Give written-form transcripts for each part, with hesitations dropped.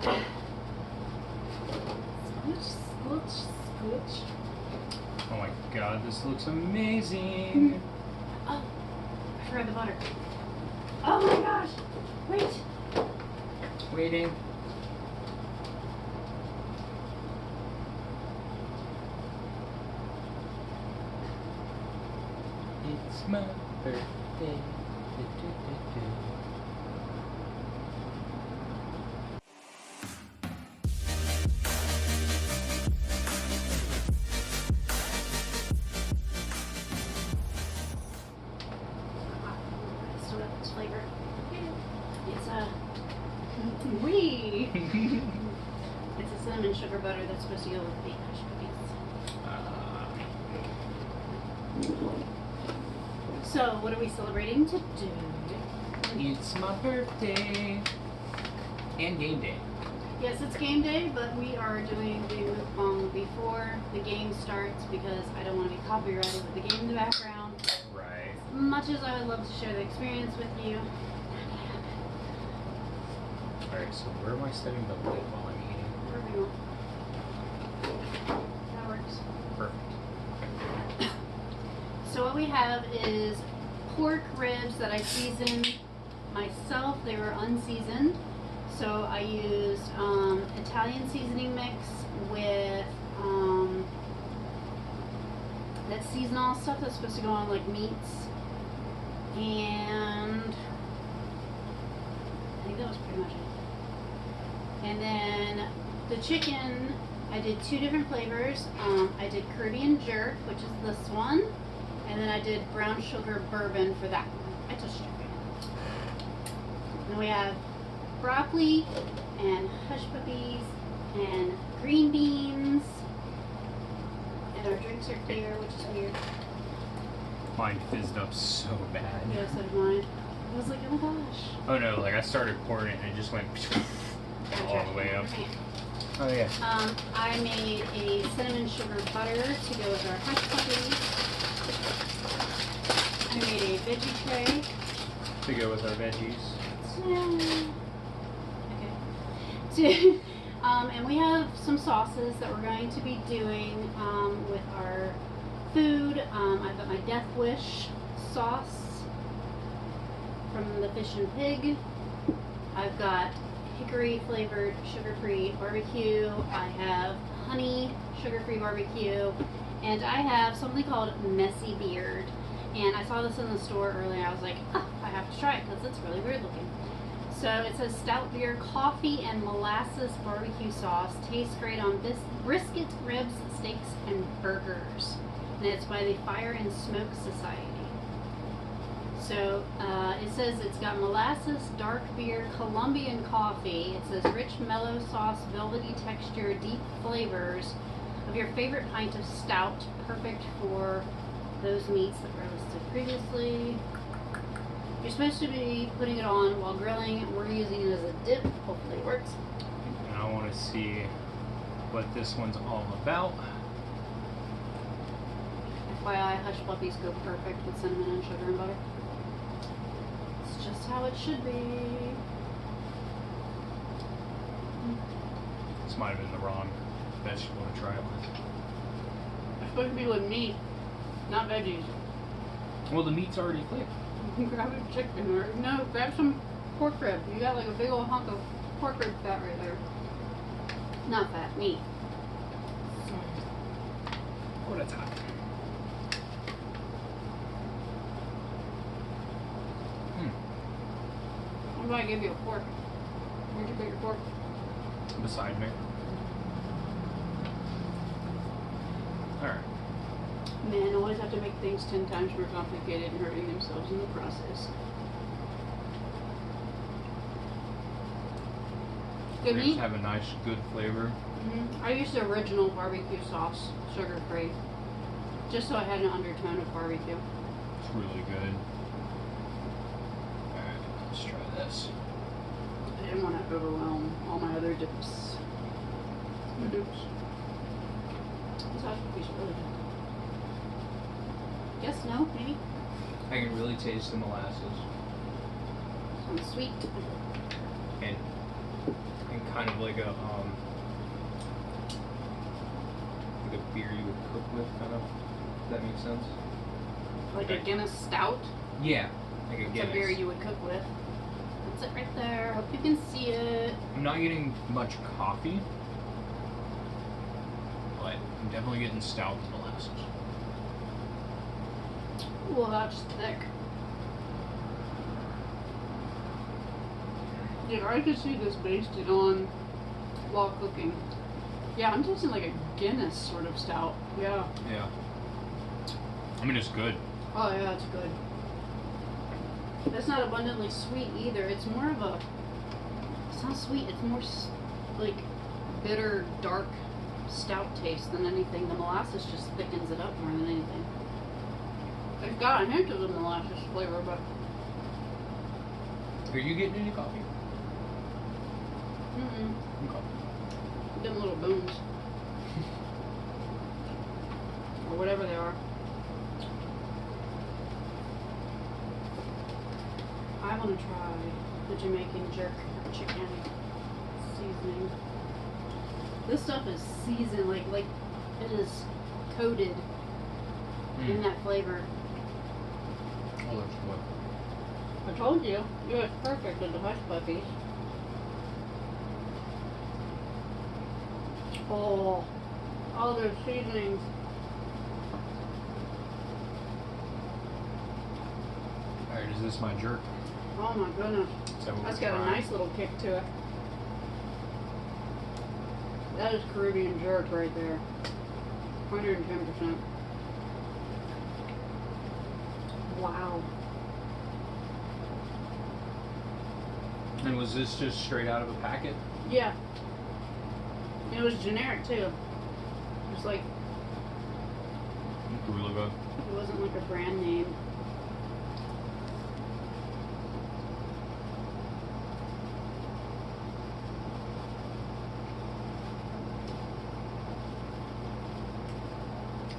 Scooch. Oh my god, this looks amazing. Oh, I forgot the butter. Oh my gosh. Wait. Waiting. It's my birthday. Still got this flavor. It's it's a cinnamon sugar butter that's supposed to go with the hush puppies. So, what are we celebrating today? It's my birthday. And game day. Yes, it's game day, but we are doing the mukbang before the game starts because I don't want to be copyrighted with the game in the background. Right. As much as I would love to share the experience with you. Alright, so where am I setting the lid while I'm eating? Wherever you want. That works. Perfect. So what we have is pork ribs that I seasoned myself. They were unseasoned. So I used Italian seasoning mix with that seasonal stuff that's supposed to go on like meats. And I think that was pretty much it. And then the chicken, I did 2 different flavors. I did Caribbean jerk, which is this one. And then I did brown sugar bourbon for that one. I touched it. And we have broccoli and hush puppies and green beans. And our drinks are clear, which is weird. Mine fizzed up so bad. Yeah, so did mine. I was like, oh my gosh. Oh no, like I started pouring it and it just went all the way up. Oh yeah. I made a cinnamon sugar butter to go with our hush puppies. I made a veggie tray. To go with our veggies. Okay. And we have some sauces that we're going to be doing with our food. I've got my Death Wish sauce from the Fish and Pig. I've got hickory flavored sugar-free barbecue. I have honey sugar-free barbecue. And I have something called Messy Beard. And I saw this in the store earlier. I was like, oh, I have to try it because it's really weird looking. So it says stout beer, coffee, and molasses barbecue sauce. Tastes great on brisket, ribs, steaks, and burgers. And it's by the Fire and Smoke Society. So it says it's got molasses, dark beer, Colombian coffee. It says rich, mellow sauce, velvety texture, deep flavors of your favorite pint of stout. Perfect for those meats that were listed previously. You're supposed to be putting it on while grilling. We're using it as a dip. Hopefully it works. And I want to see what this one's all about. FYI, hush puppies go perfect with cinnamon and sugar and butter. It's just how it should be. This might have been the wrong vegetable to try it with. It's supposed to be with meat, not veggies. Well, the meat's already flavored. Grab a chicken or no, grab some pork rib. You got like a big old hunk of pork rib fat right there. Not fat, meat. Oh, that's hot. What if I give you a fork? Where'd you put your fork? Beside me. Alright. Men always have to make things 10 times more complicated and hurting themselves in the process. Good They meat? just have a nice, good flavor. I used the original barbecue sauce, sugar-free, just so I had an undertone of barbecue. It's really good. Alright, let's try this. I didn't want to overwhelm all my other dips. This hash cookies are really good. Yes, no, maybe? I can really taste the molasses. Sounds sweet. And and kind of like a beer you would cook with, kind of. If that makes sense. Like a Guinness stout? Yeah, like a It's Guinness. a beer you would cook with. That's it right there. Hope you can see it. I'm not getting much coffee, but I'm definitely getting stout with molasses. Well, that's thick. Yeah, I could see this basted on while cooking. Yeah, I'm tasting like a Guinness sort of stout. Yeah. Yeah. I mean, it's good. Oh yeah, it's good. It's not abundantly sweet either. It's more of a. It's not sweet. It's more like bitter, dark, stout taste than anything. The molasses just thickens it up more than anything. It's got a hint of the molasses flavor, but. Are you getting any coffee? Mm-mm. Okay. Them little booms. Or whatever they are. I want to try the Jamaican jerk chicken seasoning. This stuff is seasoned, like it is coated in that flavor. Oh, there's what? I told you, it was perfect with the hush puppies. Oh, all those seasonings. Alright, is this my jerk? Oh my goodness. So we'll That's got a try. nice little kick to it. That is Caribbean jerk right there. 110%. Wow. And was this just straight out of a packet? Yeah. It was generic too. It was like, Really good. it wasn't like a brand name.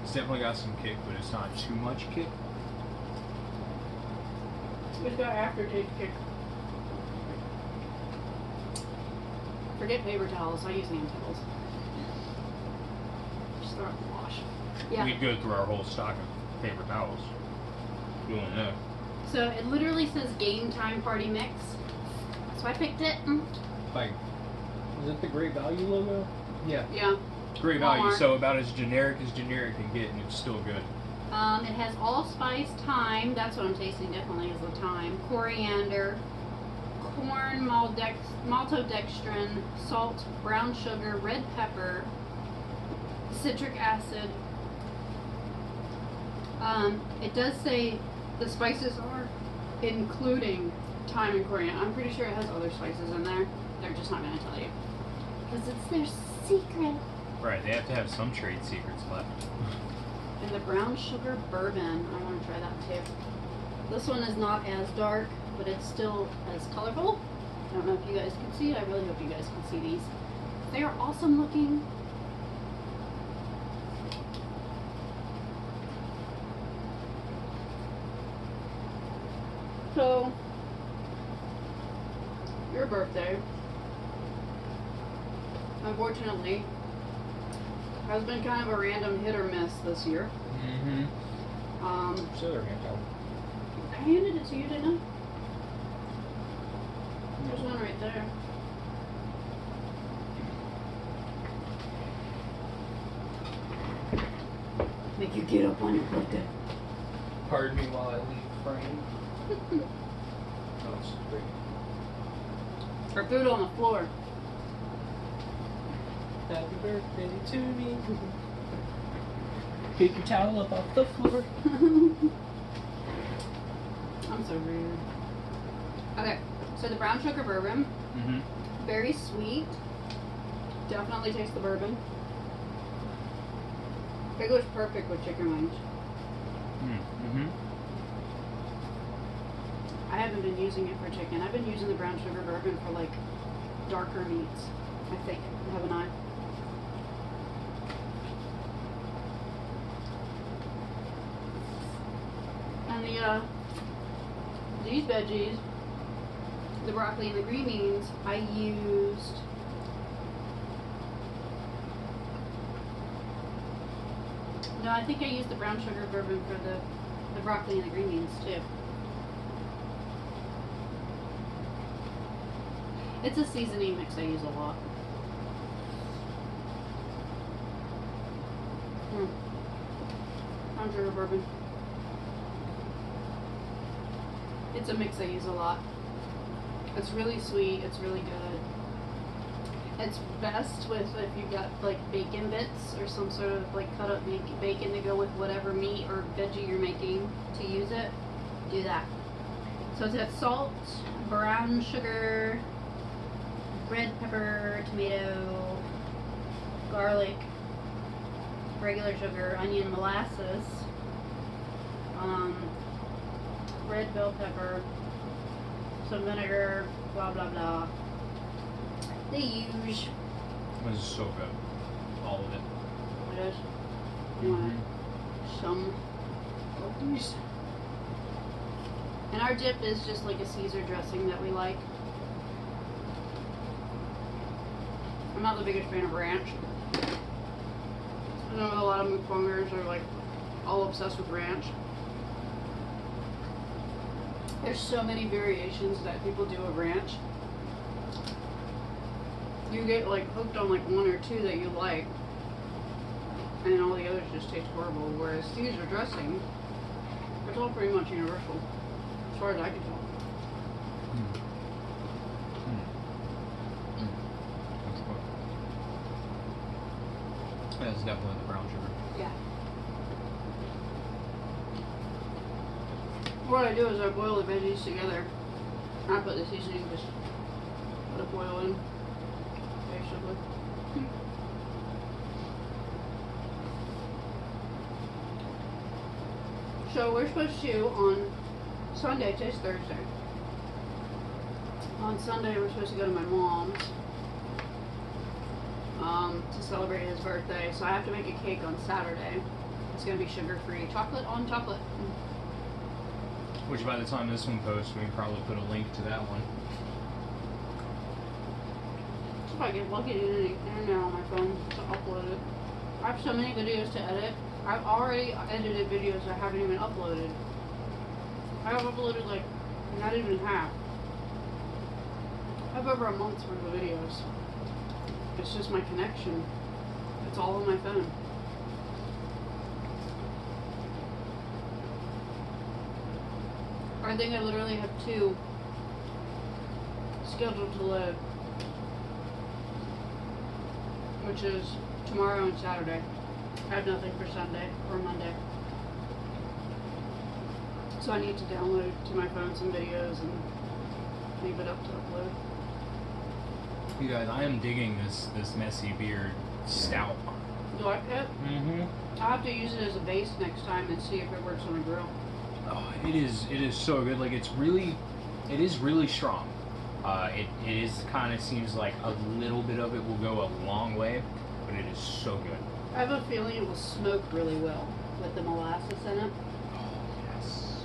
It's definitely got some kick, but it's not too much kick. It's got aftertaste kick. Forget paper towels. I use hand towels. Just throw it in the wash. Yeah. We'd go through our whole stock of paper towels doing that. So it literally says game time party mix. So I picked it. Like, is it the Great Value logo? Yeah. Yeah. Great Value, Walmart. so about as generic can get, and it's still good. It has allspice, thyme. That's what I'm tasting. Definitely is the thyme. Coriander, corn, maltodextrin, salt, brown sugar, red pepper, citric acid. It does say the spices are including thyme and coriander. I'm pretty sure it has other spices in there. They're just not going to tell you because it's their secret. Right, they have to have some trade secrets left. And the brown sugar bourbon, I want to try that too. This one is not as dark, but it's still as colorful. I don't know if you guys can see it. I really hope you guys can see these. They are awesome looking. So, your birthday, unfortunately, has been kind of a random hit or miss this year. Mm-hmm. Other hand towel. I handed it to you, didn't I? There's one right there. Make you get up on your birthday. Pardon me while I leave frame. Oh, it's great. Or food on the floor. Happy birthday to me. Pick your towel up off the floor. I'm so rude. Okay, so the brown sugar bourbon, Mm-hmm. very sweet. Definitely taste the bourbon. It goes perfect with chicken wings. Mm-hmm. I haven't been using it for chicken. I've been using the brown sugar bourbon for like darker meats, I think, haven't I? And these veggies the broccoli and the green beans, I used no, I think I used the brown sugar bourbon for the broccoli and the green beans too. It's a seasoning mix I use a lot. Brown sugar bourbon. It's a mix I use a lot. It's really sweet. It's really good. It's best with if you've got like bacon bits or some sort of like cut up bacon to go with whatever meat or veggie you're making to use it. Do that. So it's got salt, brown sugar, red pepper, tomato, garlic, regular sugar, onion, molasses, red bell pepper, some vinegar, blah blah blah. The usual. This is so good. All of it. It is. You want some of these? And our dip is just like a Caesar dressing that we like. I'm not the biggest fan of ranch. I know a lot of mukbangers are like all obsessed with ranch. There's so many variations that people do of ranch. You get like hooked on like one or two that you like, and then all the others just taste horrible. Whereas Caesar dressing, it's all pretty much universal, as far as I can tell. Yeah, it's definitely the brown sugar. Yeah. What I do is I boil the veggies together. I put the seasoning, just let it boil in, basically. So we're supposed to, on Sunday, today's Thursday. On Sunday we're supposed to go to my mom's to celebrate his birthday. So I have to make a cake on Saturday. It's going to be sugar-free. Chocolate on chocolate. Which by the time this one posts, we can probably put a link to that one. If I get lucky to get internet on my phone to upload it. I have so many videos to edit. I've already edited videos I haven't even uploaded. I have uploaded like not even half. I have over a month's worth of videos. It's just my connection. It's all on my phone. I think I literally have 2 scheduled to load, which is tomorrow and Saturday. I have nothing for Sunday or Monday. So I need to download to my phone some videos and leave it up to upload. You guys, I am digging this messy beard stout. You like it? Mm-hmm. I'll have to use it as a base next time and see if it works on a grill. Oh, it is so good. Like it is really strong. It is kind of seems like a little bit of it will go a long way, but it is so good. I have a feeling it will smoke really well with the molasses in it. Oh yes.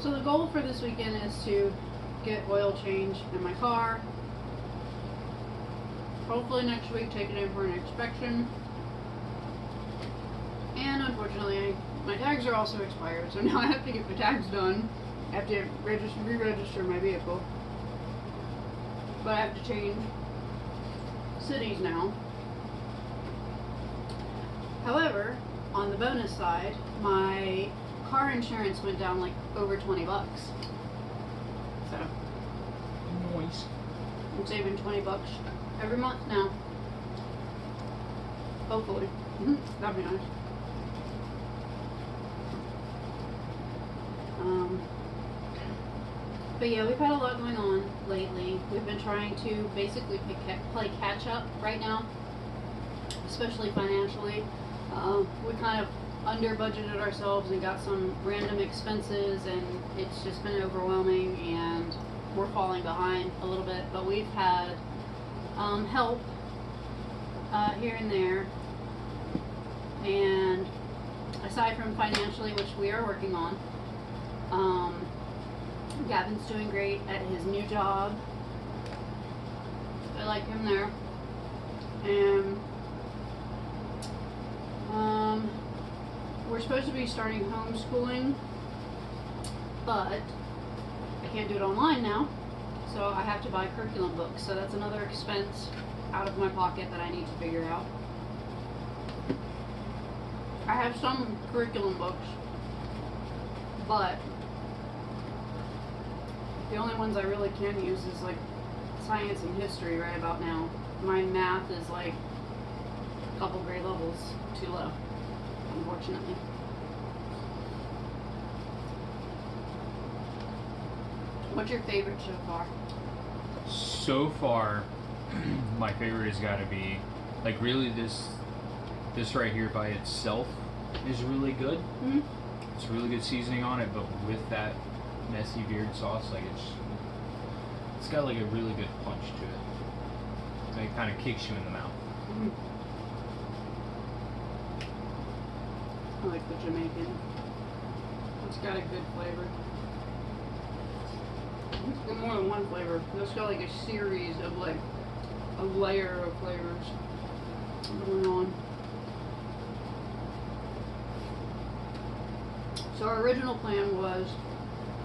So the goal for this weekend is to get oil change in my car. Hopefully next week take it in for an inspection. And unfortunately, my tags are also expired, so now I have to get the tags done. I have to re-register my vehicle. But I have to change cities now. However, on the bonus side, my car insurance went down like over $20. So Nice. I'm saving $20 every month now. Hopefully. That'd be nice. But yeah, we've had a lot going on lately. We've been trying to basically play catch up right now, especially financially. We kind of under budgeted ourselves and got some random expenses, and it's just been overwhelming, and we're falling behind a little bit. But we've had help here and there. And aside from financially, which we are working on, Gavin's doing great at his new job. I like him there. And we're supposed to be starting homeschooling, but I can't do it online now, so I have to buy curriculum books. So that's another expense out of my pocket that I need to figure out. I have some curriculum books, but the only ones I really can use is like science and history right about now. My math is like a couple grade levels too low, unfortunately. What's your favorite so far? So far, my favorite has got to be, like, really this right here by itself is really good. Mm-hmm. It's really good seasoning on it, but with that messy beard sauce, like it's got like a really good punch to it. Like, it kind of kicks you in the mouth. Mm-hmm. I like the Jamaican. It's got a good flavor. It's got more than one flavor. It's got like a series of like a layer of flavors going on. So our original plan was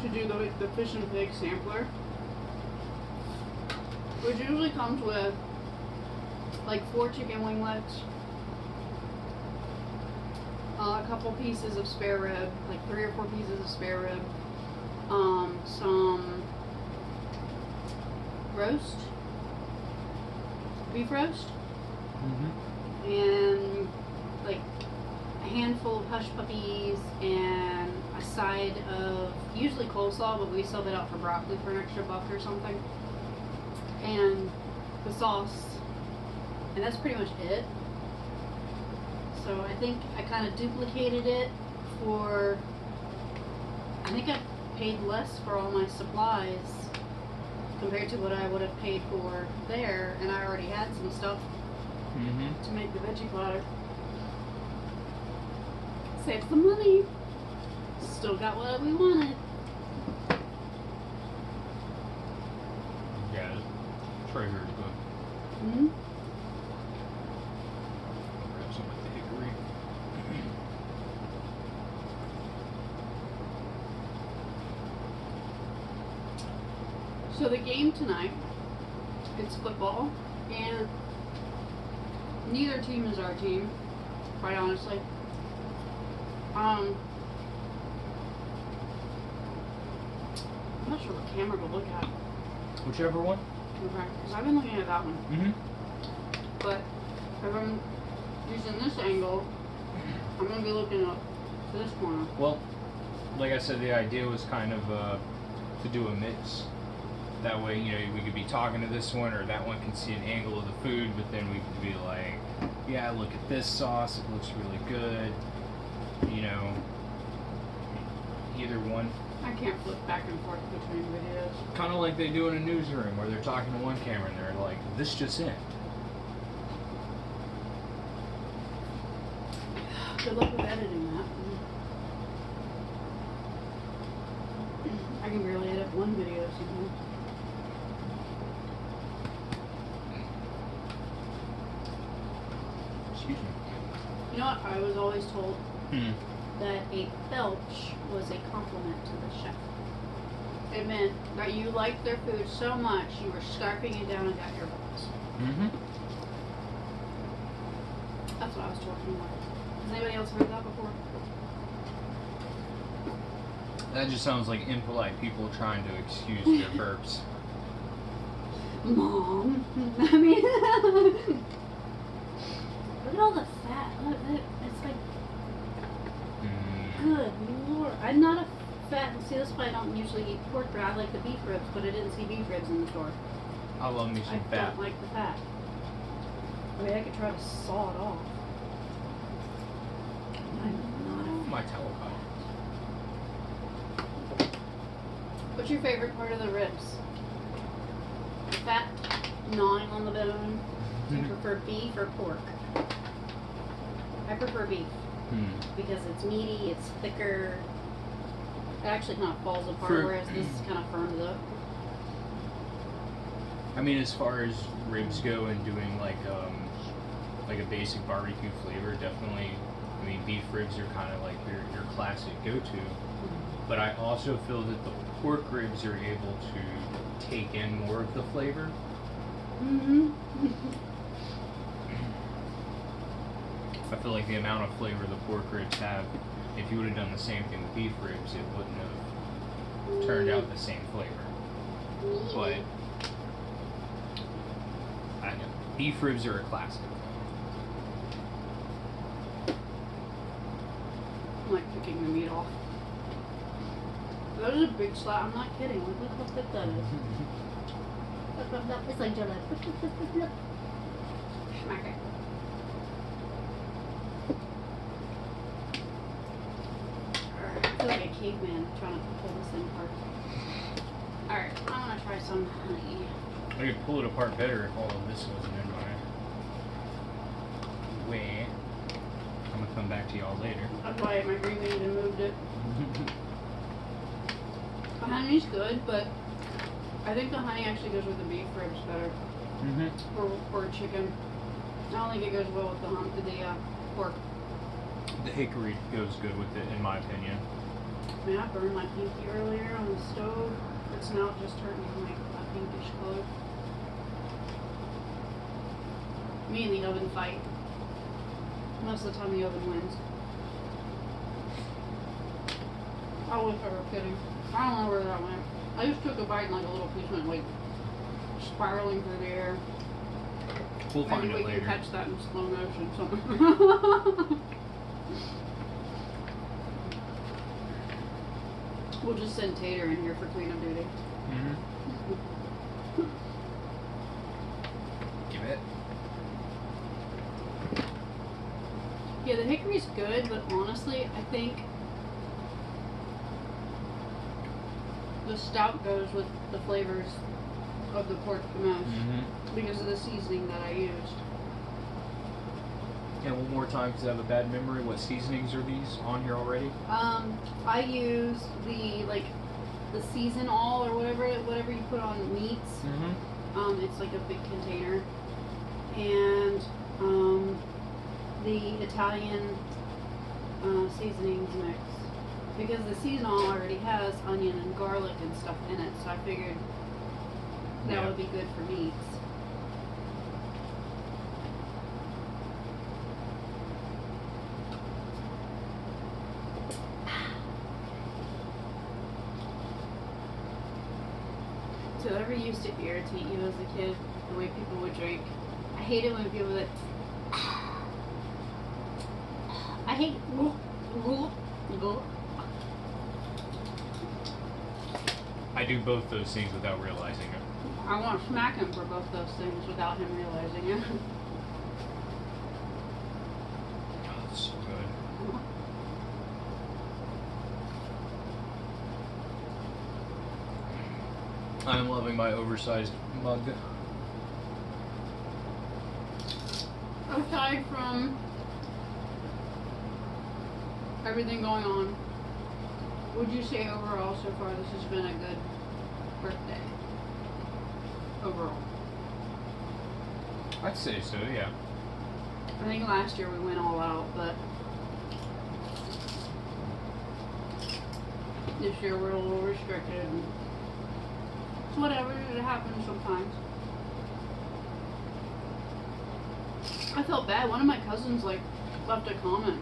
to do the fish and pig sampler, which usually comes with like 4 chicken winglets, a couple pieces of spare rib, like 3 or 4 pieces of spare rib, some roast, beef roast, Mm-hmm. and like a handful of hush puppies and a side of usually coleslaw, but we sub it out for broccoli for an extra $1 or something, and the sauce, and that's pretty much it. So I think I kind of duplicated it for, I think I paid less for all my supplies compared to what I would have paid for there, and I already had some stuff Mm-hmm. to make the veggie platter. Save some money. Still got what we wanted. Yeah, the Traeger is good. Mm-hmm. I'll grab some with the hickory. So the game tonight, it's football, and neither team is our team, quite honestly. I'm not sure what camera to look at. Whichever one. Okay, because I've been looking at that one. Mm-hmm. But if I'm using this angle, I'm going to be looking up to this corner. Well, like I said, the idea was kind of to do a mix. That way, you know, we could be talking to this one, or that one can see an angle of the food, but then we could be like, yeah, look at this sauce, it looks really good. You know, either one. I can't flip back and forth between videos. Kind of like they do in a newsroom where they're talking to one camera and they're like, this just in. Good luck with editing that. I can barely edit one video sometimes. Excuse me. You know what? I was always told Hmm. that a belch was a compliment to the chef. It meant that you liked their food so much you were scarfing it down and got your belch. Mm-hmm. That's what I was talking about. Has anybody else heard that before? That just sounds like impolite people trying to excuse their burps. Mom. I mean, look at all the fat. Look, it's like, good lord. I'm not a fat. See, this is why I don't usually eat pork, but I like the beef ribs, but I didn't see beef ribs in the store. I love me I some fat. don't like the fat. I mean, I could try to saw it off. I'm not My towel pile. What's your favorite part of the ribs? The fat? gnawing on the bone. Do you prefer beef or pork? I prefer beef because it's meaty, it's thicker. It actually kind of falls apart, whereas this is kind of firmed up. I mean, as far as ribs go and doing like a basic barbecue flavor, definitely. I mean, beef ribs are kind of like your classic go-to. But I also feel that the pork ribs are able to take in more of the flavor. I feel like the amount of flavor the pork ribs have, if you would have done the same thing with beef ribs, it wouldn't have turned out the same flavor. But I know beef ribs are a classic. I'm like picking the meat off. That is a big slap. I'm not kidding. Look how thick that is. It's like jello. Smack it. I feel like a caveman trying to pull this thing apart. Alright, I'm gonna try some honey. I could pull it apart better if all of this wasn't in my way. I'm gonna come back to y'all later. That's why my green bean even moved it. The honey's good, but I think the honey actually goes with the beef ribs better. Or chicken. I don't think it goes well with the pork. The hickory goes good with it, in my opinion. Man, I burned my pinky earlier on the stove. It's now just turning like a pinkish color. Me and the oven fight. Most of the time the oven wins. I wish I were kidding. I don't know where that went. I just took a bite and like a little piece went like spiraling through the air. We'll find Maybe it we later. can catch that in slow motion something. We'll just send Tater in here for cleanup duty. Give it. Yeah, the hickory's good, but honestly, I think the stout goes with the flavors of the pork the most because of the seasoning that I used. And one more time, because I have a bad memory, what seasonings are these on here already? I use the season all or whatever you put on meats. It's like a big container, and the Italian seasonings mix. Because the seasonal already has onion and garlic and stuff in it, so I figured that would be good for meats. So whatever used to irritate you as a kid, the way people would drink. I hate it when people that I hate I do both those things without realizing it. I want to smack him for both those things without him realizing it. Oh, it's so good. I'm loving my oversized mug. Aside from everything going on, would you say overall so far this has been a good birthday? Overall. I'd say so, yeah. I think last year we went all out, but this year we're a little restricted. And it's whatever, it happens sometimes. I felt bad. One of my cousins left a comment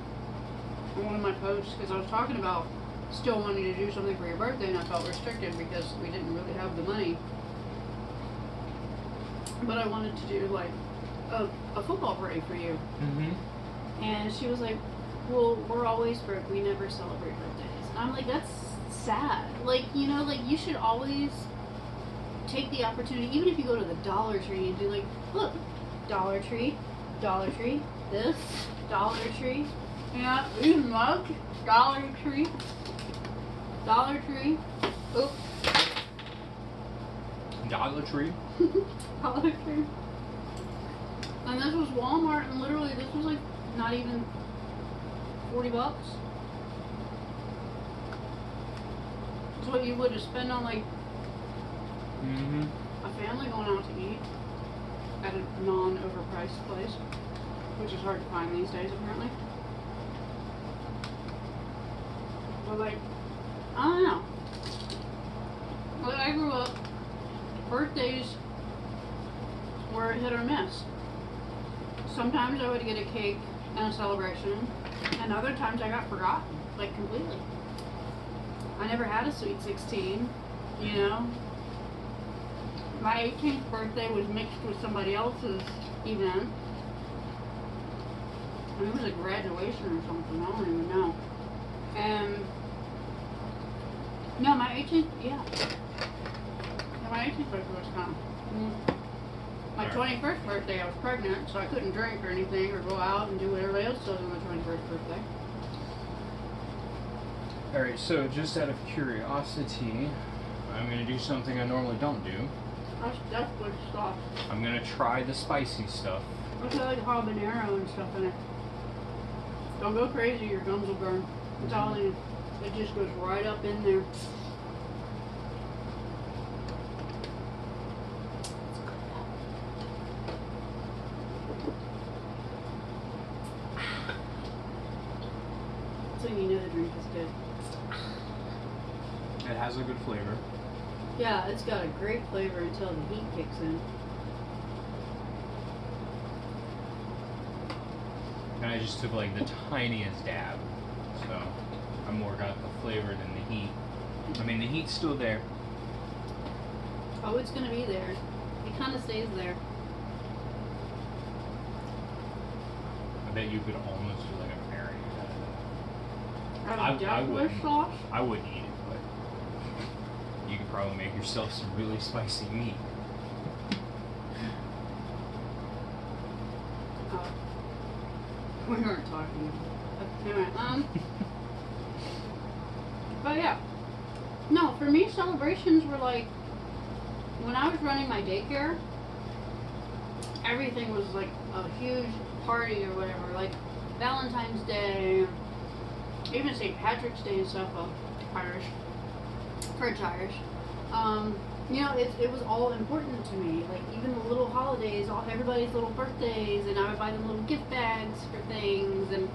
on one of my posts because I was talking about still wanting to do something for your birthday, and I felt restricted because we didn't really have the money. But I wanted to do like a football party for you. And she was like, well, we're always broke, we never celebrate birthdays. And I'm like, that's sad. Like, you know, like you should always take the opportunity, even if you go to the Dollar Tree and do like, look, Dollar Tree, this, Dollar Tree, yeah, these mugs, Dollar Tree, oops. Dollar Tree. Dollar Tree. And this was Walmart, and literally this was like not even $40. It's what you would have spent on like a family going out to eat at a non-overpriced place, which is hard to find these days apparently. But like, I don't know. Like I grew up, birthdays were hit or miss. Sometimes I would get a cake and a celebration, and other times I got forgotten, like completely. I never had a sweet 16, you know. My 18th birthday was mixed with somebody else's event. It was a graduation or something, I don't even know. And no, my 18th, yeah. My 18th birthday was kind of. My 21st birthday, I was pregnant, so I couldn't drink or anything or go out and do what everybody else does on their 21st birthday. Alright, so just out of curiosity, I'm going to do something I normally don't do. That's good stuff. I'm going to try the spicy stuff. I feel like habanero and stuff in it. Don't go crazy, your gums will burn. I'm telling you, it just goes right up in there. So you know the drink is good. It has a good flavor. Yeah, it's got a great flavor until the heat kicks in. And I just took like the tiniest dab. So I more got the flavor than the heat. I mean, the heat's still there. Oh, it's gonna be there. It kind of stays there. I bet you could almost do like a marinade out of that. Out of Death Wish sauce? I wouldn't eat it, but you could probably make yourself some really spicy meat. Oh. We weren't talking. Anyway, but yeah. No, for me, celebrations were like, when I was running my daycare, everything was like a huge party or whatever, like Valentine's Day, even St. Patrick's Day and stuff, Irish, French Irish. You know, it was all important to me, like even the little holidays, everybody's little birthdays, and I would buy them little gift bags for things, and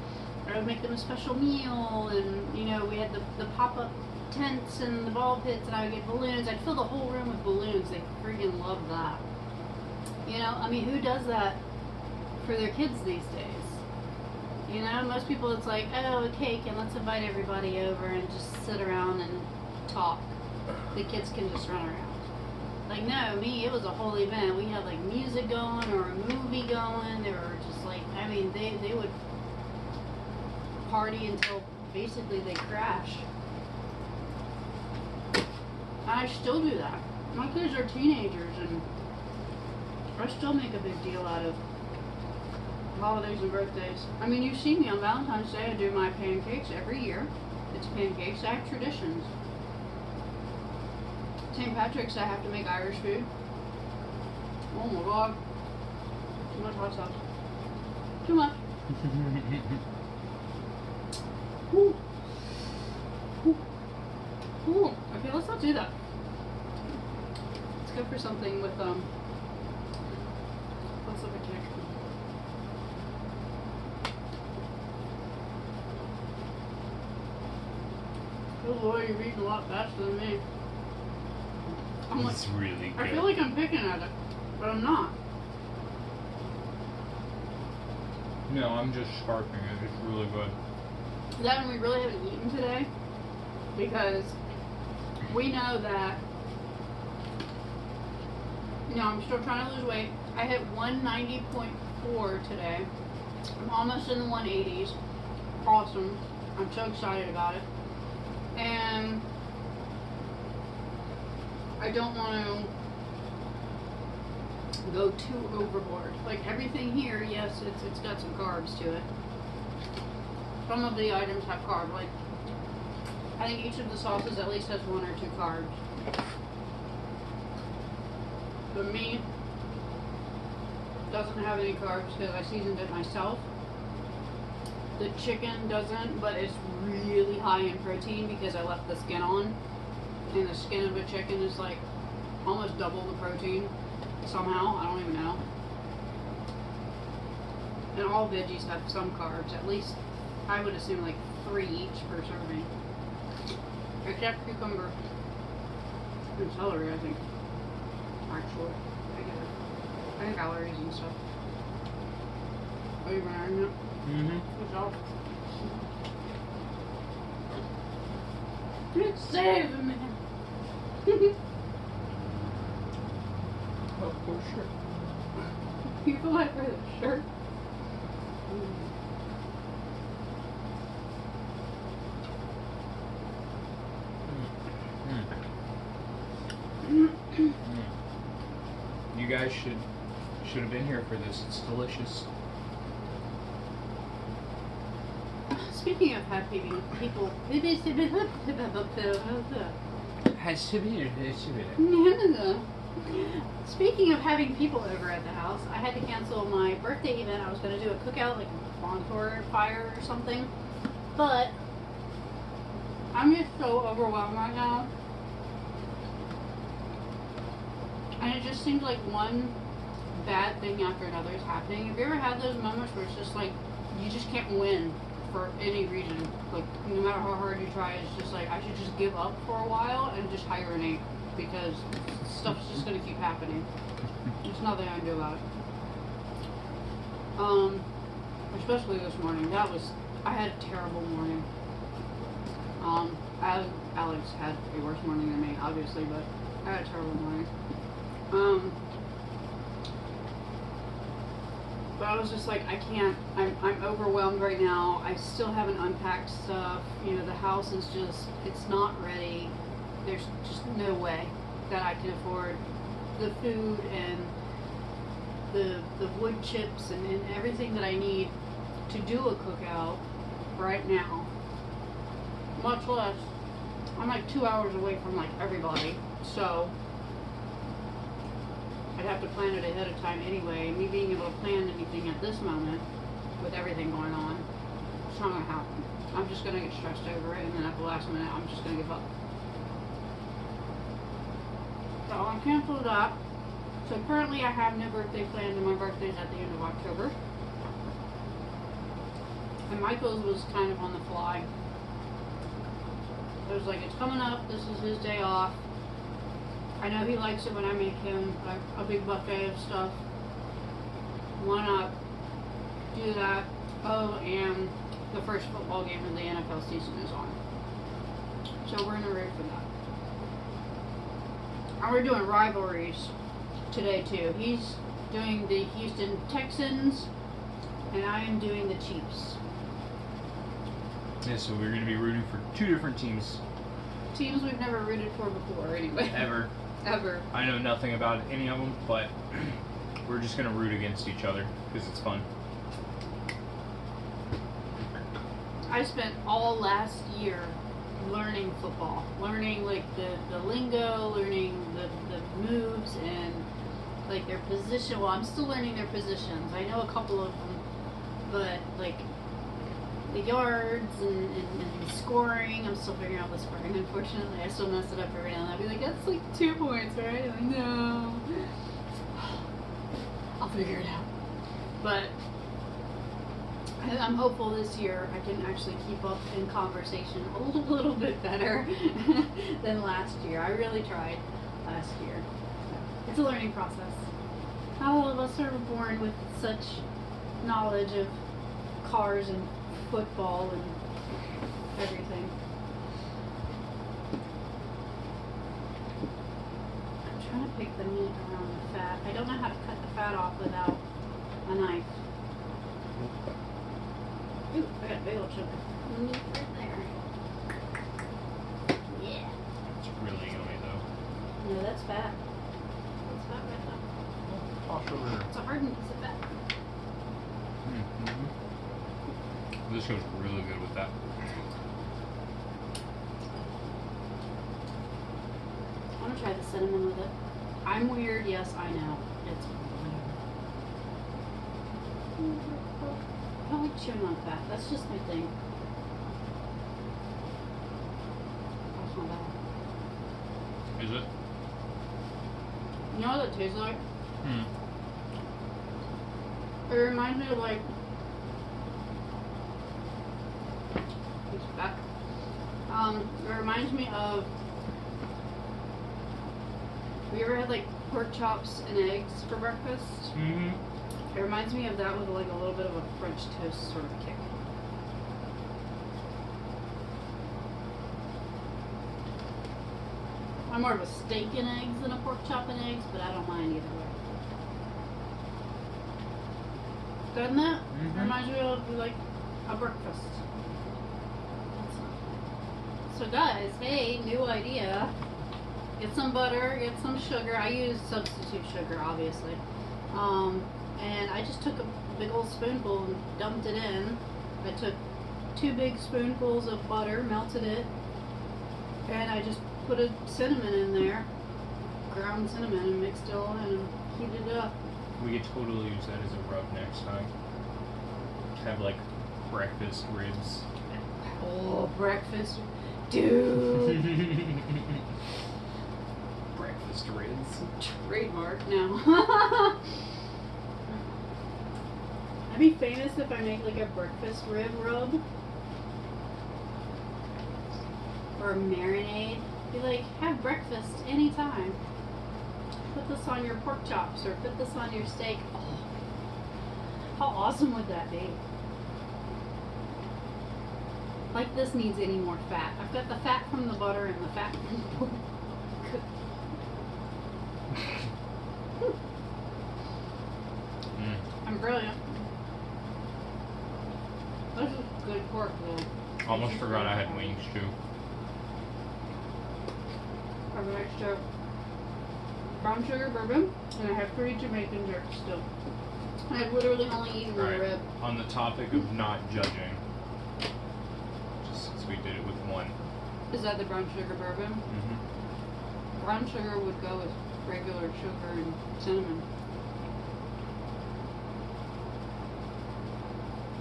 I would make them a special meal, and you know, we had the pop-up tents and the ball pits, and I would get balloons. I'd fill the whole room with balloons. They freaking love that. You know, I mean, who does that for their kids these days? You know, most people it's like, oh, a cake and let's invite everybody over and just sit around and talk. The kids can just run around. Like, no, me, it was a whole event. We had like music going or a movie going. They were just like, I mean, they would party until basically they crash. I still do that. My kids are teenagers, and I still make a big deal out of holidays and birthdays. I mean, you see me on Valentine's Day. I do my pancakes every year. It's pancakes. I have traditions. St. Patrick's, I have to make Irish food. Oh my god. Too much hot sauce. Too much. Woo. Woo. Ooh, okay, let's not do that. Let's go for something with, let's look at chicken. Oh Lord, you're eating a lot faster than me. It's really good. I feel like I'm picking at it, but I'm not. No, I'm just scarfing it. It's really good. That one we really haven't eaten today, because we know that, you know, I'm still trying to lose weight. I hit 190.4 today. I'm almost in the 180s. Awesome. I'm so excited about it. And I don't want to go too overboard. Like everything here, yes, it's got some carbs to it. Some of the items have carbs. Like, I think each of the sauces at least has 1 or 2 carbs. The meat doesn't have any carbs because I seasoned it myself. The chicken doesn't, but it's really high in protein because I left the skin on. And the skin of a chicken is like almost double the protein somehow. I don't even know. And all veggies have some carbs, at least I would assume like 3 each per serving. Except cucumber and celery, I think. Actually, I think calories and stuff. Are you wearing it? Mm-hmm. Good job. It's saving me. Oh, for sure. You feel like for the shirt. You guys should have been here for this. It's delicious. Speaking of happy people, speaking of having people over at the house, I had to cancel my birthday event. I was going to do a cookout, like a bonfire fire or something, but I'm just so overwhelmed right now. And it just seems like one bad thing after another is happening. Have you ever had those moments where it's just like, you just can't win for any reason? Like, no matter how hard you try, it's just like, I should just give up for a while and just hibernate because stuff's just going to keep happening. There's nothing I can do about it. Especially this morning. I had a terrible morning. Alex had a worse morning than me, obviously, but I had a terrible morning. But I was just like, I can't, I'm overwhelmed right now. I still haven't unpacked stuff. You know, the house is just, it's not ready. There's just no way that I can afford the food and the wood chips and everything that I need to do a cookout right now. Much less, I'm like 2 hours away from like everybody, so I'd have to plan it ahead of time anyway. Me being able to plan anything at this moment with everything going on, it's not going to happen. I'm just going to get stressed over it, and then at the last minute, I'm just going to give up. So I'll cancel that. So currently I have no birthday planned, and my birthday's at the end of October. And Michael's was kind of on the fly. It was like, it's coming up, this is his day off. I know he likes it when I make him a big buffet of stuff. Why not do that? Oh, and the first football game of the NFL season is on. So we're in the mood for that. And we're doing rivalries today too. He's doing the Houston Texans, and I am doing the Chiefs. Yeah, so we're going to be rooting for 2 different teams. Teams we've never rooted for before, anyway. Ever. Ever. I know nothing about any of them, but we're just going to root against each other because it's fun. I spent all last year learning football. Learning, like, the lingo, learning the moves, and, like, their position. Well, I'm still learning their positions. I know a couple of them, but, like, the yards and scoring, I'm still figuring out the scoring, unfortunately. I still mess it up every now and then. I'll be like, that's like 2 points, right? I'm like, no. I'll figure it out. But I'm hopeful this year I can actually keep up in conversation a little bit better than last year. I really tried last year. It's a learning process. Not all of us are born with such knowledge of cars and football and everything. I'm trying to pick the meat around the fat. I don't know how to cut the fat off without a knife. Ooh, I got a big old chunk of meat right there. Yeah. It's really yummy though. No, that's fat. That's fat right there. Toss over there. It's a hardened piece of fat. Mm-hmm. This goes really good with that. I'm gonna try the cinnamon with it. I'm weird, yes, I know. It's weird. I don't like chewing on fat. That's just my thing. That's not bad. Is it? You know what it tastes like? Hmm. It reminds me of like it's back. It reminds me of, have you ever had like pork chops and eggs for breakfast? Mm-hmm. It reminds me of that with like a little bit of a French toast sort of kick. I'm more of a steak and eggs than a pork chop and eggs, but I don't mind either way. Doesn't that? Mhm. Reminds me of like a breakfast. That's not bad. So guys, hey, new idea. Get some butter, get some sugar. I use substitute sugar, obviously. And I just took a big old spoonful and dumped it in. I took 2 big spoonfuls of butter, melted it, and I just put a cinnamon in there, ground cinnamon, and mixed it all in and heated it up. We could totally use that as a rub next time. Have like breakfast ribs. Oh, breakfast, dude! Breakfast ribs. Trademark now. I'd be famous if I make like a breakfast rib rub or a marinade. Be like, have breakfast anytime. Put this on your pork chops or put this on your steak. Oh, how awesome would that be? Like this needs any more fat. I've got the fat from the butter and the fat from the pork. I'm brilliant. This is good pork though. Almost forgot I had wings too. I have an extra brown sugar bourbon, and I have 3 Jamaican jerks still. I've literally only eaten one Alright, rib. on the topic of not judging, just since we did it with one. Is that the brown sugar bourbon? Mm-hmm. Brown sugar would go with regular sugar and cinnamon.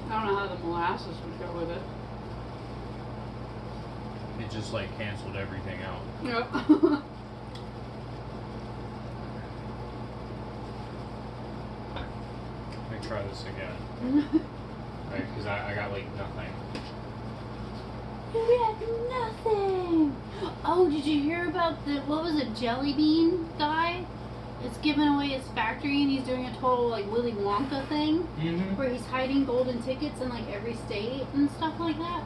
I don't know how the molasses would go with it. It just like canceled everything out. Yep. Let me try this again. Right, because I got like nothing. You had nothing. Oh, did you hear about the, what was it, Jelly Bean guy? It's giving away his factory and he's doing a total like Willy Wonka thing Mm-hmm. where he's hiding golden tickets in like every state and stuff like that.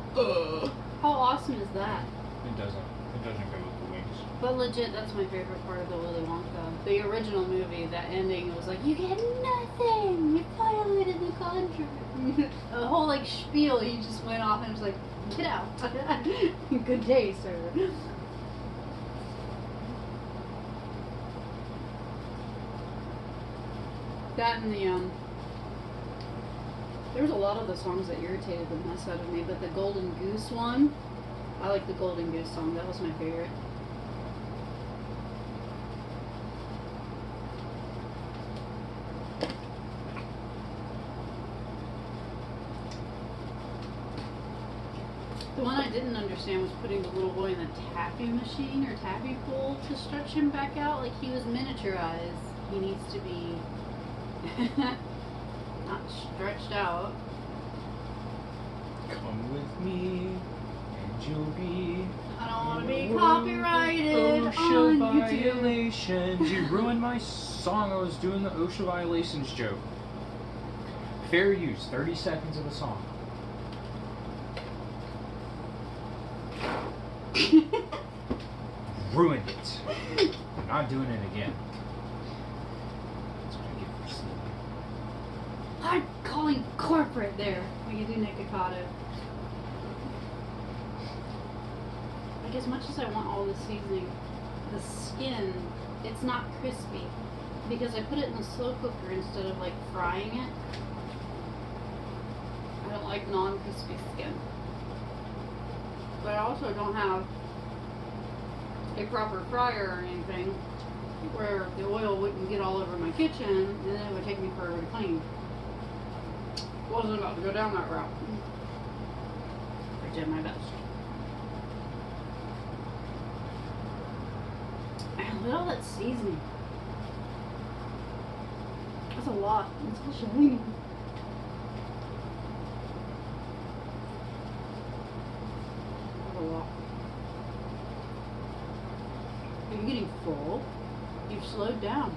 How awesome is that? It doesn't go with the wings. But legit, that's my favorite part of the Willy Wonka. The original movie, that ending, it was like, you get nothing! You violated the contract. A whole like spiel, he just went off and was like, get out. Good day, sir. That and the, there was a lot of the songs that irritated the mess out of me, but the Golden Goose one, I like the Golden Goose song, that was my favorite. The one I didn't understand was putting the little boy in the taffy machine or taffy pool to stretch him back out. Like he was miniaturized. He needs to be not stretched out. Come with me, and you'll be. I don't want to be copyrighted on YouTube. Violations. You ruined my song. I was doing the OSHA violations joke. Fair use. 30 seconds of a song. Ruined it. I'm not doing it again. That's what I get for sleeping. I'm calling corporate there. We can do Nikocado. Like as much as I want all the seasoning, the skin, it's not crispy. Because I put it in the slow cooker instead of like frying it. I don't like non-crispy skin. But I also don't have a proper fryer or anything. where the oil wouldn't get all over my kitchen, and then it would take me forever to clean. Wasn't about to go down that route. I did my best. And look at all that seasoning. That's a lot. It's all shiny. That's a lot. Are you getting full? You've slowed down.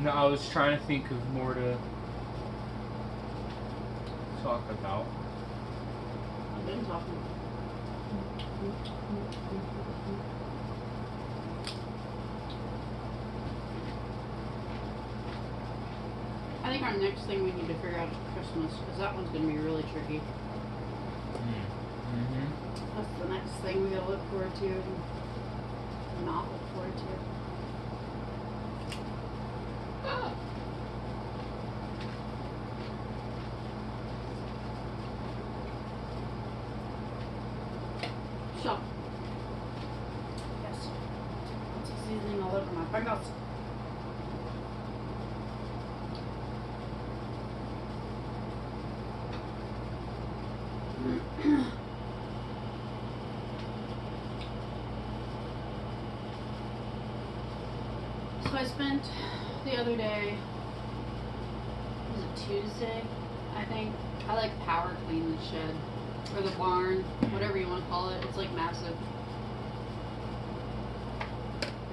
No, I was trying to think of more to talk about. I've been talking. I think our next thing we need to figure out is Christmas, because that one's going to be really tricky. Mm-hmm. That's the next thing we got to look forward to and not look forward to. Ah. So, yes, it's seasoning all over my fingers. So I spent the other day, was it Tuesday, I think, I like power cleaned the shed, or the barn, whatever you want to call it. It's like massive.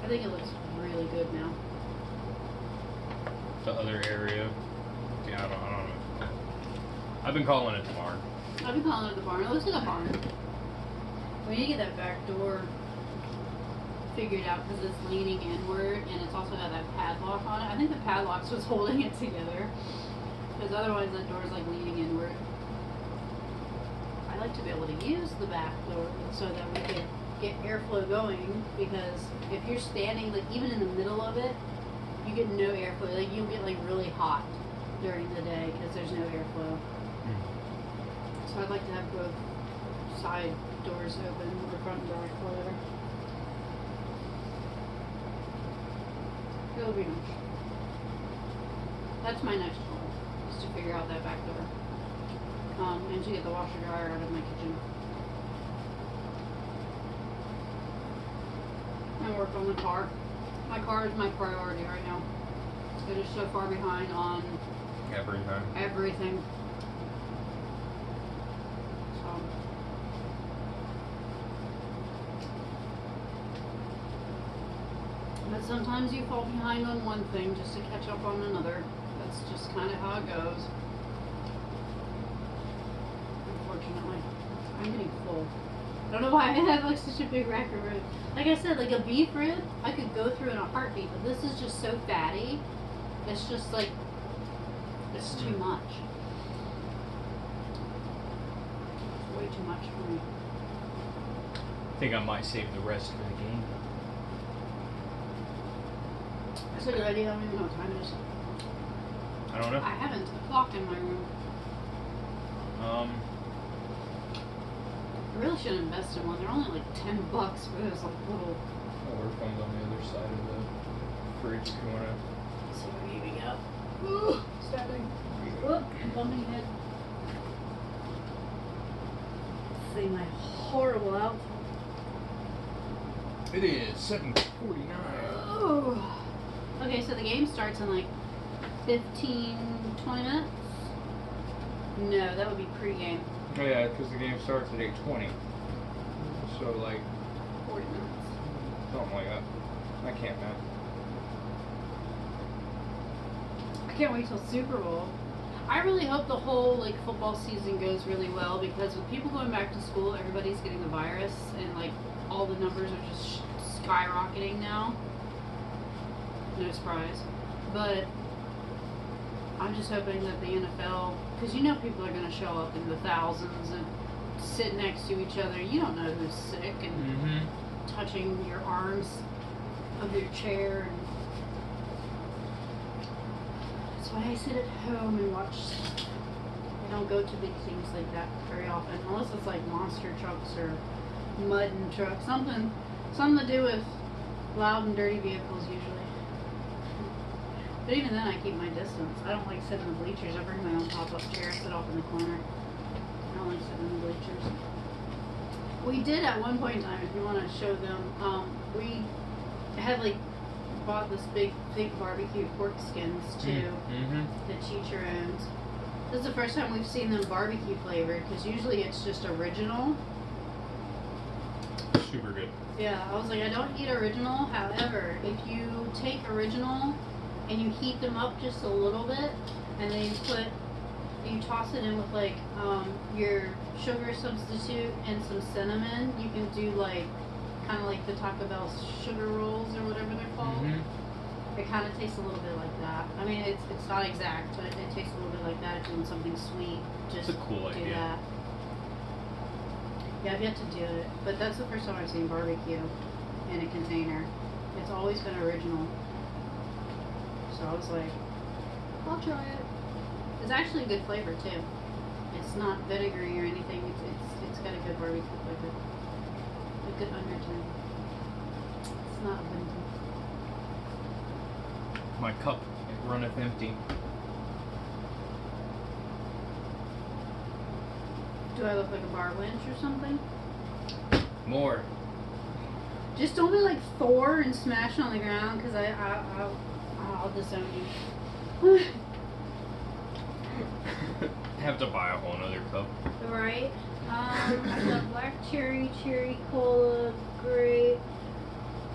I think it looks really good now. The other area. Yeah, I don't know. I've been calling it the barn. I've been calling it the barn. It looks like a barn. We need to get that back door figured out because it's leaning inward and it's also got that padlock on it. I think the padlock's what's holding it together because otherwise that door's like leaning inward. I like to be able to use the back door so that we can get airflow going, because if you're standing like even in the middle of it, you get no airflow. Like you'll get like really hot during the day because there's no airflow. So I'd like to have both side doors open, or front and back, whatever. It'll be nice. That's my next goal, is to figure out that back door. And to get the washer dryer out of my kitchen. And work on the car. My car is my priority right now. It is so far behind on everything. So. But sometimes you fall behind on one thing just to catch up on another. That's just kind of how it goes. Unfortunately. I'm getting full. I don't know why I have like such a big rack of ribs. Like I said, like a beef rib, I could go through in a heartbeat, but this is just so fatty. It's just like, it's too much. It's way too much for me. I think I might save the rest for the game. That's a good idea. I don't even know what time it is. I don't know. I haven't a clock in my room. I really should invest in one. They're only like $10 for those like little. Or phone's on the other side of the fridge if you want to. Let's see where we go. Ooh, stabbing. Oop, bumping head. See my horrible outfit. It is 7:49. Oh. Okay, so the game starts in like 15, 20 minutes? No, that would be pre-game. Oh yeah, because the game starts at 8:20. So like 40 minutes. something like that. I can't math. I can't wait till Super Bowl. I really hope the whole like football season goes really well, because with people going back to school, everybody's getting the virus and like all the numbers are just skyrocketing now. No surprise. But I'm just hoping that the NFL, because you know people are going to show up in the thousands and sit next to each other. You don't know who's sick and touching your arms of your chair. And that's why I sit at home and watch. I don't go to big things like that very often, unless it's like monster trucks or mud and trucks, something to do with loud and dirty vehicles usually. But even then, I keep my distance. I don't like sitting in the bleachers. I bring my own pop-up chair, sit off in the corner. I don't like sitting in the bleachers. We did at one point in time, if you want to show them, we had like bought this big barbecue pork skins too that teacher owns. This is the first time we've seen them barbecue flavored because usually it's just original. Super good. Yeah, I was like, I don't eat original. However, if you take original and you heat them up just a little bit, and then you toss it in with like your sugar substitute and some cinnamon, you can do like kind of like the Taco Bell sugar rolls or whatever they're called. It kind of tastes a little bit like that. I mean, it's not exact, but it tastes a little bit like that if you want something sweet. Just it's a cool do idea. that. Yeah, I've yet to do it, but that's the first time I've seen barbecue in a container. It's always been original. So I was like, I'll try it. It's actually a good flavor too. It's not vinegary or anything. It's got a good barbecue flavor. A good undertone. It's not vinegary. My cup, it runneth empty. Do I look like a bar wench or something? More. Just don't be like Thor and smash on the ground, because I'll disown you. Have to buy a whole nother cup. Right? I've got black cherry, cherry cola, grape.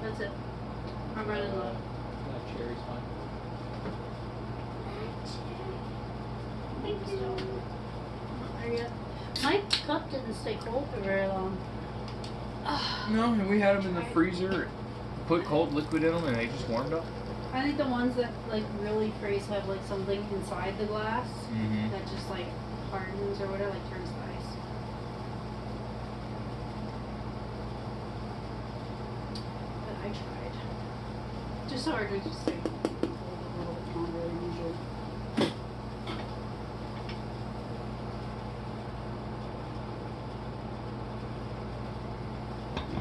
That's it. I'm running low. That cherry's fine. There yet. My cup didn't stay cold for very long. No, and we had them in the freezer. Put cold liquid in them, and they just warmed up. I think the ones that like really freeze have like something inside the glass that just like hardens or whatever, like turns to ice. But I tried. Just so our drinks would stay cold a little bit longer than usual.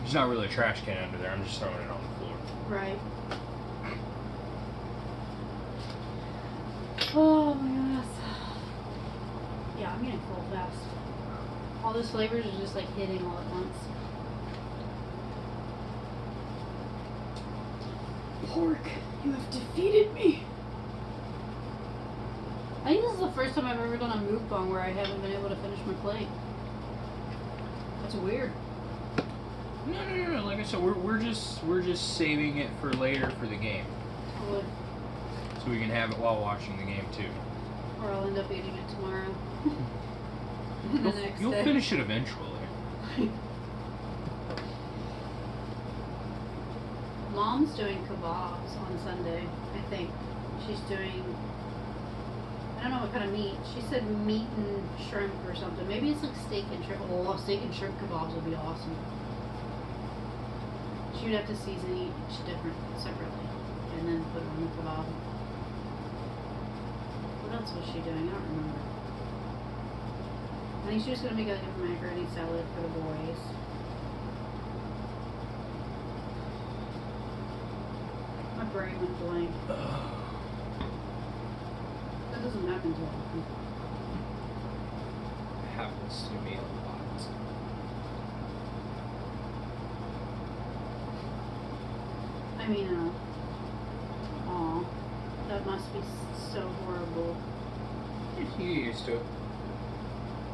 There's not really a trash can under there. I'm just throwing it on the floor. Right. Oh my goodness. Yeah, I'm getting full fast. All those flavors are just like hitting all at once. Pork, you have defeated me. I think this is the first time I've ever done a mukbang where I haven't been able to finish my plate. That's weird. No. Like I said, we're just saving it for later for the game, I would. so we can have it while watching the game too. Or I'll end up eating it tomorrow. The next You'll day. finish it eventually. Mom's doing kebabs on Sunday, I think. She's doing, I don't know what kind of meat. She said meat and shrimp or something. Maybe it's like steak and shrimp. Oh, steak and shrimp kebabs would be awesome. She would have to season each different separately and then put it on the kebab. What else was she doing? I don't remember. I think she was going to make like a macaroni salad for the boys. My brain went blank. That doesn't happen too often. It happens to me a lot. I mean, aw, that must be so horrible. You get used to it.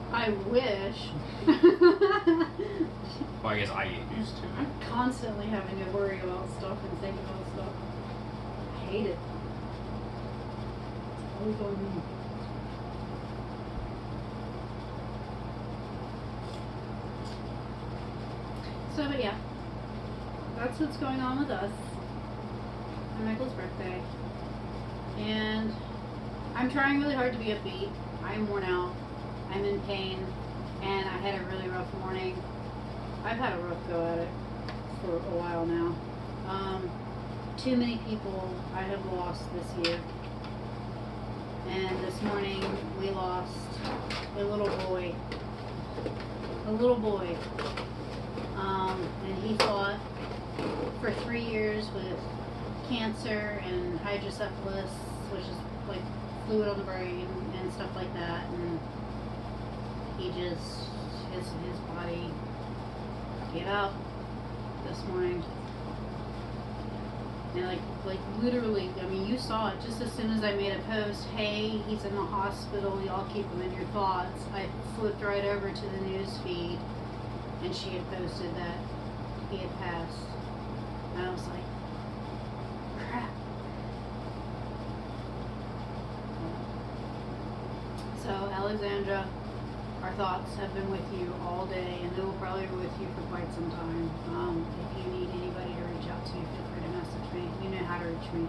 I wish. Well, I guess I get used to it. I'm constantly having to worry about stuff and think about stuff. I hate it. It's always on me. So, but yeah, that's what's going on with us. On Michael's birthday. And I'm trying really hard to be upbeat. I'm worn out. I'm in pain. And I had a really rough morning. I've had a rough go at it for a while now. Too many people I have lost this year. And this morning we lost a little boy. And he thought for 3 years with cancer and hydrocephalus, which is like fluid on the brain and stuff like that, and he just his body gave out this morning. And like literally, I mean, you saw it just as soon as I made a post, hey, he's in the hospital, y'all keep him in your thoughts. I flipped right over to the news feed, and she had posted that he had passed. And I was like, crap. So, Alexandra, our thoughts have been with you all day, and they will probably be with you for quite some time. If you need anybody to reach out to, feel free to message me. You know how to reach me.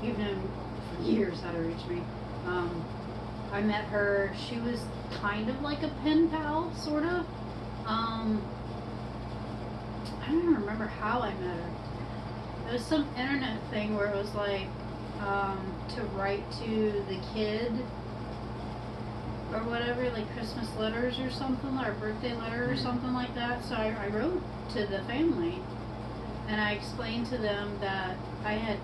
You've known for years how to reach me. I met her. She was kind of like a pen pal, sort of. I don't even remember how I met her. It was some internet thing where it was like to write to the kid or whatever, like Christmas letters or something, or birthday letter or something like that. So I wrote to the family, and I explained to them that I had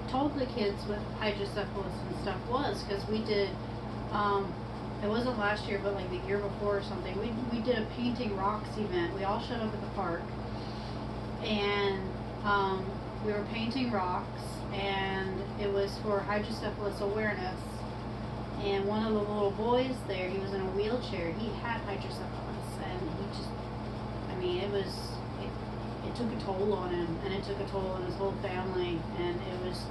told the kids what hydrocephalus and stuff was, because we did, it wasn't last year, but like the year before or something, we did a painting rocks event. We all showed up at the park, and we were painting rocks, and it was for hydrocephalus awareness. And one of the little boys there, he was in a wheelchair, he had hydrocephalus, and he just, I mean, it took a toll on him, and it took a toll on his whole family, and it was,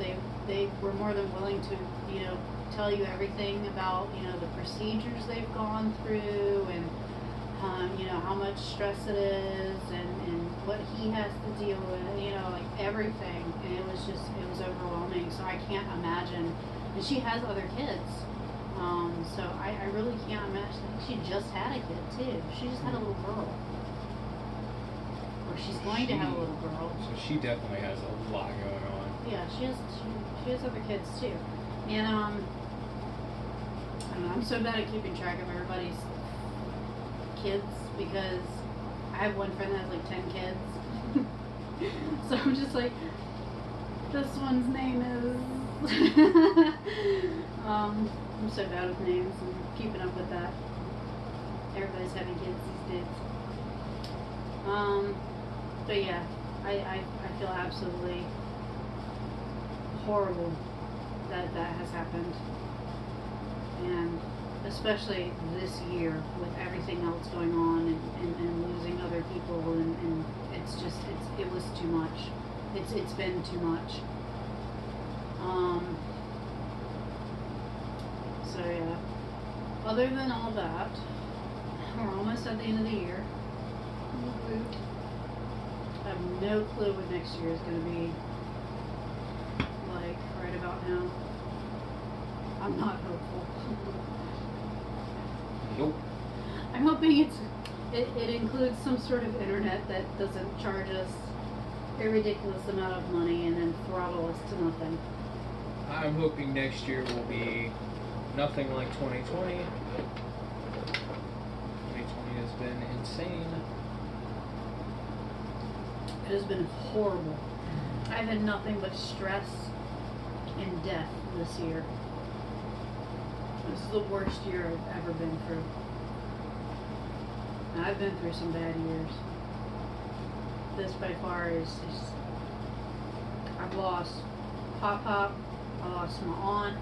they were more than willing to, you know, tell you everything about, you know, the procedures they've gone through, and, you know, how much stress it is, and what he has to deal with, you know, like everything, and it was overwhelming, so I can't imagine, and she has other kids. So I really can't imagine. She just had a kid too. She just had a little girl, or she's going to have a little girl. So she definitely has a lot going on. Yeah, she has other kids too, and I don't know, I'm so bad at keeping track of everybody's kids, because I have one friend that has like 10 kids. So I'm just like, this one's name is. I'm so bad with names and keeping up with that. Everybody's having kids these days. But yeah, I feel absolutely horrible that has happened. And especially this year with everything else going on, and losing other people, and it was too much. It's been too much. So yeah, other than all that, we're almost at the end of the year. I have no clue what next year is going to be like right about now. I'm not hopeful. Nope. I'm hoping it includes some sort of internet that doesn't charge us a ridiculous amount of money and then throttle us to nothing. I'm hoping next year will be nothing like 2020. 2020 has been insane. It has been horrible. I've had nothing but stress and death this year. This is the worst year I've ever been through. And I've been through some bad years. This by far is I've lost Pop, I lost my aunt,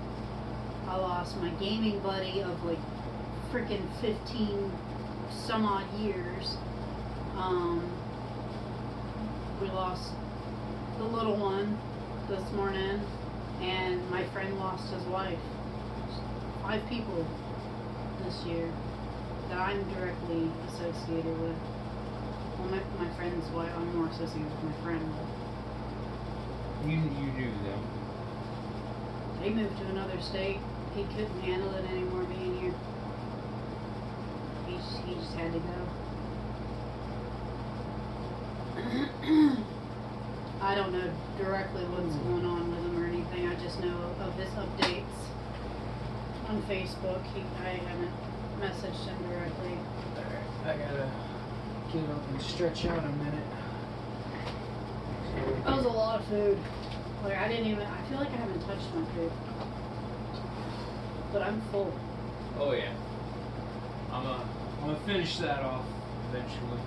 I lost my gaming buddy of like freaking 15 some odd years. We lost the little one this morning, and my friend lost his wife. 5 people this year that I'm directly associated with. Well, my friend's wife, I'm more associated with my friend. You knew them. They moved to another state. He couldn't handle it anymore being here. He just had to go. I don't know directly what's going on with him or anything. I just know of his updates on Facebook. I haven't messaged him directly. Alright, I gotta get up and stretch out a minute. That was a lot of food. Like I feel like I haven't touched my food. But I'm full. Oh yeah. I'm gonna finish that off eventually.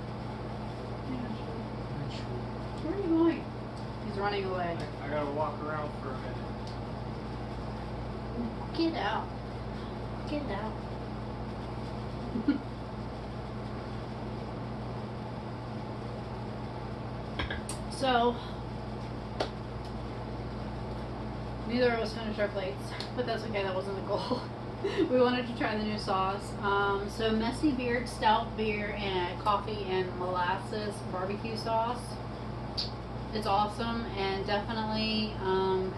Eventually. Where are you going? He's running away. I gotta walk around for a minute. Get out. Get out. So, neither of us finished our plates, but that's okay, that wasn't the goal. We wanted to try the new sauce. So Messy Beard, Stout Beer, and Coffee and Molasses Barbecue Sauce. It's awesome, and definitely,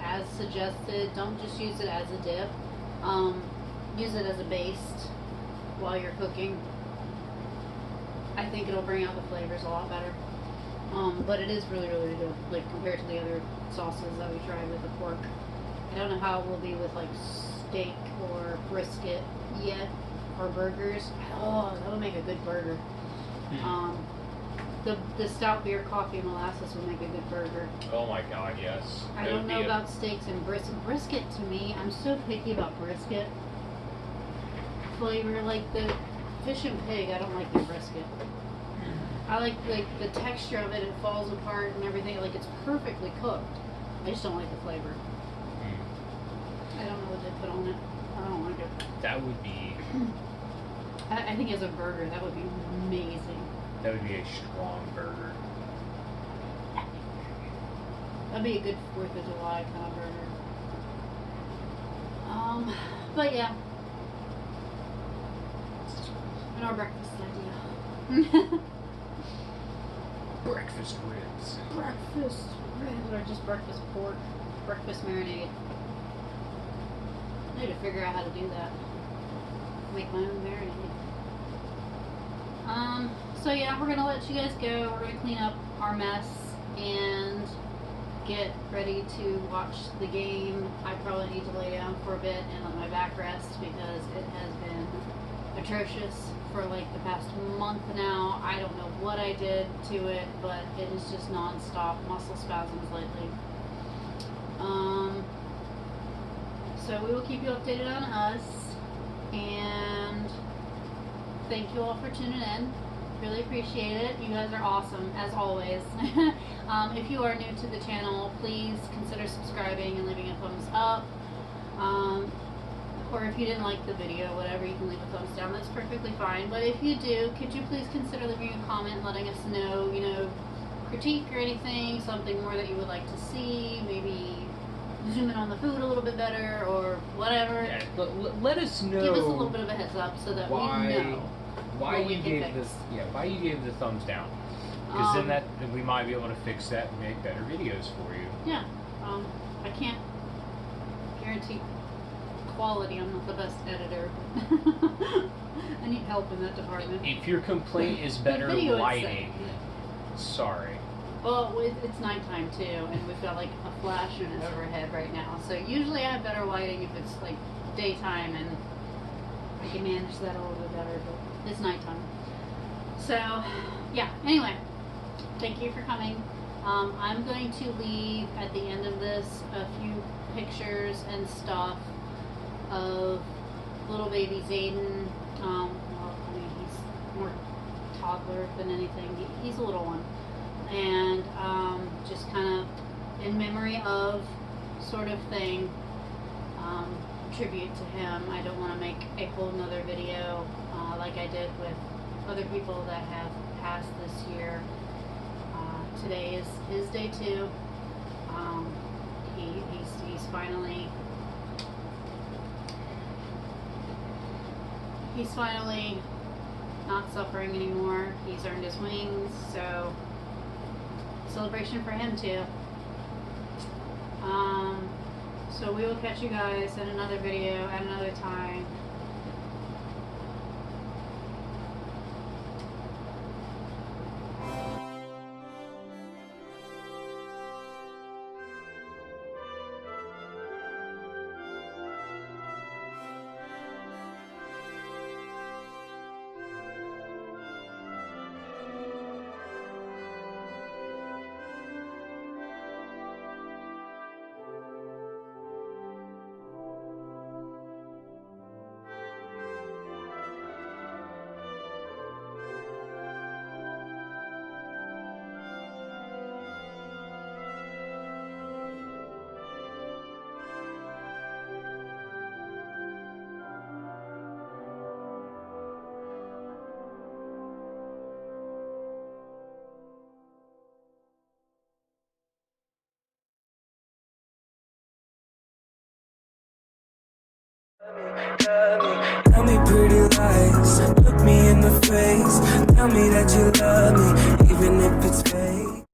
as suggested, don't just use it as a dip. Use it as a baste while you're cooking. I think it'll bring out the flavors a lot better. But it is really, really good, like compared to the other sauces that we tried with the pork. I don't know how it will be with like steak or brisket yet, or burgers. Oh, that'll make a good burger. The stout beer, coffee, and molasses would make a good burger. Oh my god, yes. I don't know about steaks and brisket. To me, I'm so picky about brisket flavor. Like the fish and pig, I don't like the brisket. I like the texture of it. It falls apart and everything. Like it's perfectly cooked. I just don't like the flavor. I don't know what they put on it. I don't like it. That would be. I think as a burger, that would be amazing. That would be a strong burger. That'd be a good 4th of July kind of burger. But yeah. And our breakfast idea. Breakfast ribs. Breakfast ribs, or just breakfast pork. Breakfast marinade. I need to figure out how to do that. Make my own marinade. So yeah, we're gonna let you guys go. We're gonna clean up our mess and get ready to watch the game. I probably need to lay down for a bit and let my back rest because it has been atrocious for like the past month now. I don't know what I did to it, but it is just non-stop muscle spasms lately. So we will keep you updated on us, and thank you all for tuning in. Really appreciate it. You guys are awesome, as always. If you are new to the channel, please consider subscribing and leaving a thumbs up. Or if you didn't like the video, whatever, you can leave a thumbs down. That's perfectly fine. But if you do, could you please consider leaving a comment and letting us know, you know, critique or anything, something more that you would like to see, maybe zoom in on the food a little bit better or whatever. Yeah, let us know. Give us a little bit of a heads up so that we know why what we you can gave fix. this. Yeah, why you gave the thumbs down? Because then we might be able to fix that and make better videos for you. Yeah. I can't guarantee quality. I'm not the best editor. I need help in that department. If your complaint is better video lighting, sorry. Well, it's nighttime too, and we've got like a flash unit overhead right now. So usually I have better lighting if it's like daytime, and I can manage that a little bit better. But it's nighttime. So yeah. Anyway, thank you for coming. I'm going to leave at the end of this a few pictures and stuff of little baby Zayden. Well, I mean, he's more toddler than anything. He's a little one. And just kind of in memory of sort of thing, tribute to him. I don't want to make a whole nother video like I did with other people that have passed this year. Today is his day too. He's finally not suffering anymore. He's earned his wings, so celebration for him too. So we will catch you guys in another video at another time. Tell me pretty lies, look me in the face. Tell me that you love me, even if it's fake.